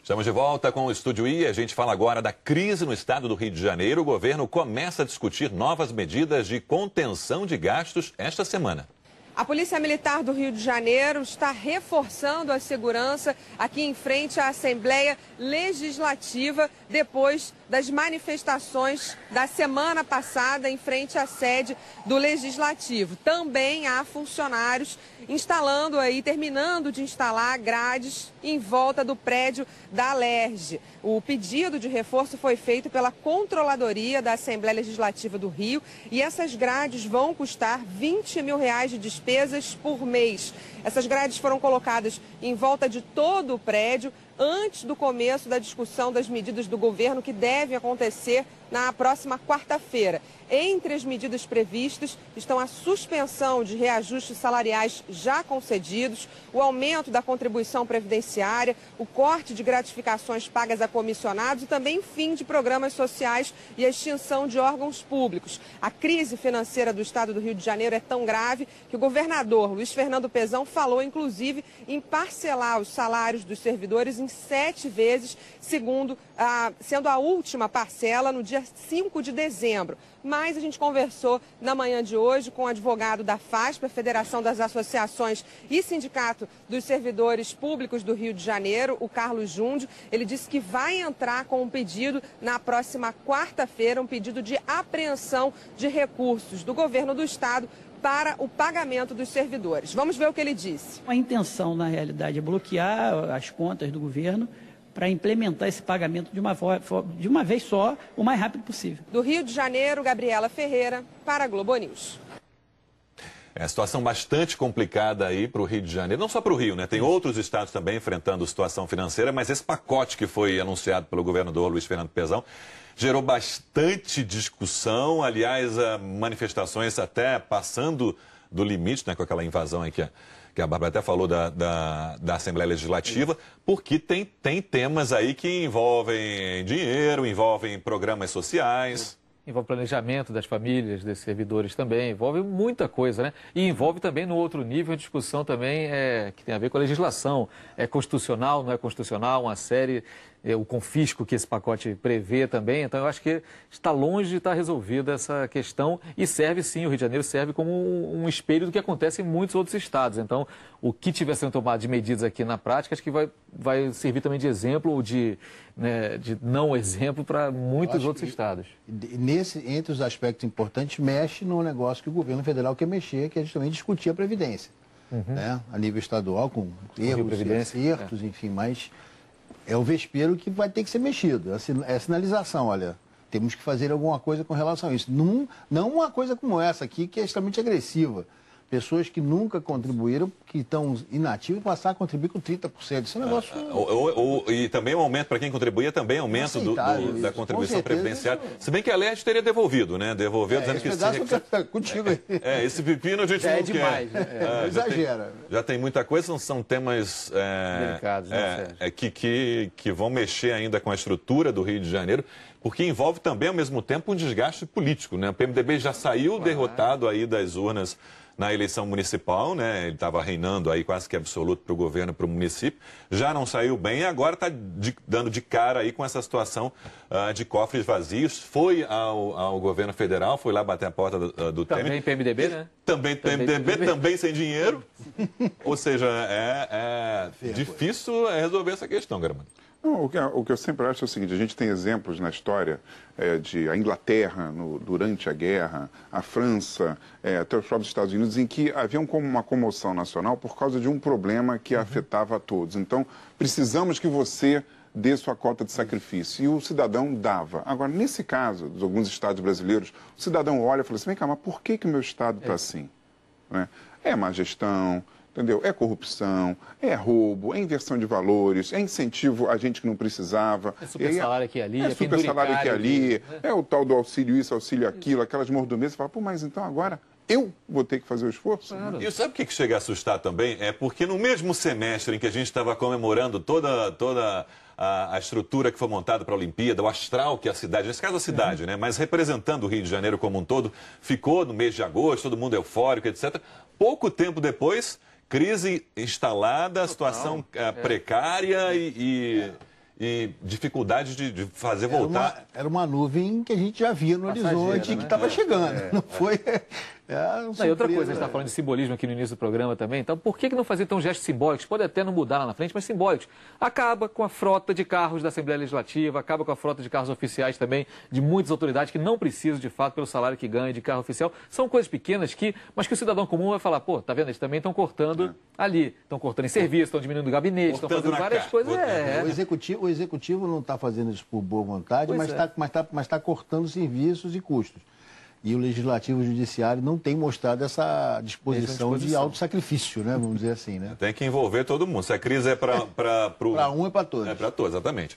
Estamos de volta com o Estúdio I. A gente fala agora da crise no estado do Rio de Janeiro. O governo começa a discutir novas medidas de contenção de gastos esta semana. A Polícia Militar do Rio de Janeiro está reforçando a segurança aqui em frente à Assembleia Legislativa depois das manifestações da semana passada em frente à sede do Legislativo. Também há funcionários terminando de instalar grades em volta do prédio da Alerj. O pedido de reforço foi feito pela Controladoria da Assembleia Legislativa do Rio e essas grades vão custar R$20 mil de despesas por mês. Essas grades foram colocadas em volta de todo o prédio antes do começo da discussão das medidas do governo que devem acontecer na próxima quarta-feira. Entre as medidas previstas estão a suspensão de reajustes salariais já concedidos, o aumento da contribuição previdenciária, o corte de gratificações pagas a comissionados e também fim de programas sociais e a extinção de órgãos públicos. A crise financeira do estado do Rio de Janeiro é tão grave que o governador Luiz Fernando Pezão falou, inclusive, em parcelar os salários dos servidores em 7 vezes, sendo a última parcela no dia 5 de dezembro. Mas a gente conversou na manhã de hoje com o advogado da FASP, a Federação das Associações e Sindicato dos Servidores Públicos do Rio de Janeiro, o Carlos Júndio. Ele disse que vai entrar com um pedido na próxima quarta-feira, um pedido de apreensão de recursos do governo do estado para o pagamento dos servidores. Vamos ver o que ele disse. A intenção, na realidade, é bloquear as contas do governo para implementar esse pagamento de uma vez só, o mais rápido possível. Do Rio de Janeiro, Gabriela Ferreira, para a Globo News. É uma situação bastante complicada aí para o Rio de Janeiro, não só para o Rio, né? Tem outros estados também enfrentando situação financeira, mas esse pacote que foi anunciado pelo governador Luiz Fernando Pezão gerou bastante discussão, aliás, manifestações até passando do limite, né, com aquela invasão aí que a Bárbara até falou da Assembleia Legislativa, porque tem temas aí que envolvem dinheiro, envolvem programas sociais. Envolve planejamento das famílias, desses servidores também, envolve muita coisa, né? E envolve também, no outro nível, a discussão também que tem a ver com a legislação. É constitucional, não é constitucional, uma série, o confisco que esse pacote prevê também. Então, eu acho que está longe de estar resolvida essa questão e serve, sim, o Rio de Janeiro serve como um espelho do que acontece em muitos outros estados. Então, o que tiver sendo tomado de medidas aqui na prática, acho que vai servir também de exemplo ou de não exemplo para muitos outros estados. Entre os aspectos importantes, mexe no negócio que o governo federal quer mexer, que é justamente discutir a Previdência. Né? A nível estadual, com erros, acertos, enfim, mas é o vespeiro que vai ter que ser mexido. É a sinalização, olha, temos que fazer alguma coisa com relação a isso. Não uma coisa como essa aqui, que é extremamente agressiva. Pessoas que nunca contribuíram, que estão inativas, passar a contribuir com 30%. Isso é um negócio... E também o aumento, para quem contribuía, também aumento da contribuição previdenciária. Se bem que a Alerj teria devolvido, né? Devolveu dizendo que... Contigo aí. Esse pepino a gente não quer. Demais. Exagera. Já tem muita coisa, são temas delicados, né, que vão mexer ainda com a estrutura do Rio de Janeiro, porque envolve também, ao mesmo tempo, um desgaste político, né? O PMDB já saiu derrotado aí das urnas na eleição municipal, né? Ele estava reinando aí quase que absoluto para o governo, para o município. Já não saiu bem e agora está dando de cara aí com essa situação de cofres vazios. Foi ao governo federal, foi lá bater a porta do Temer. Também PMDB, né? Também PMDB, também sem dinheiro. Ou seja, é difícil resolver essa questão, Garman. Não, o que eu sempre acho é o seguinte, a gente tem exemplos na história de a Inglaterra durante a guerra, a França, até os próprios Estados Unidos, em que havia uma comoção nacional por causa de um problema que afetava a todos. Então, precisamos que você dê sua cota de sacrifício. E o cidadão dava. Agora, nesse caso, de alguns estados brasileiros, o cidadão olha e fala assim, vem cá, mas por que o meu estado está assim? Né? É má gestão... Entendeu? É corrupção, é roubo, é inversão de valores, é incentivo a gente que não precisava. É super salário aqui e ali. É super salário aqui e ali. É o tal do auxílio isso, auxílio aquilo, aquelas mordomias. Você fala, pô, mas então agora eu vou ter que fazer o esforço? Claro. E sabe o que chega a assustar também? É porque no mesmo semestre em que a gente estava comemorando toda a estrutura que foi montada para a Olimpíada, o astral que a cidade, nesse caso a cidade, né, mas representando o Rio de Janeiro como um todo, ficou no mês de agosto, todo mundo eufórico, etc. Pouco tempo depois... Crise instalada, situação precária e e dificuldade de fazer voltar. Era uma nuvem que a gente já via no horizonte, que estava chegando. Não foi... Não, e outra coisa, a gente está falando de simbolismo aqui no início do programa também, então por que não fazer então gestos simbólicos? Pode até não mudar lá na frente, mas simbólicos. Acaba com a frota de carros da Assembleia Legislativa, acaba com a frota de carros oficiais também, de muitas autoridades que não precisam, de fato, pelo salário que ganham de carro oficial. São coisas pequenas mas que o cidadão comum vai falar, pô, tá vendo, eles também estão cortando ali, estão cortando em serviço, estão diminuindo o gabinete, estão fazendo várias coisas. O executivo não está fazendo isso por boa vontade, mas está cortando serviços e custos. E o Legislativo e o Judiciário não têm mostrado essa disposição de autossacrifício, né? Vamos dizer assim, né? Tem que envolver todo mundo. Se a crise é para um, é para todos. É para todos, exatamente.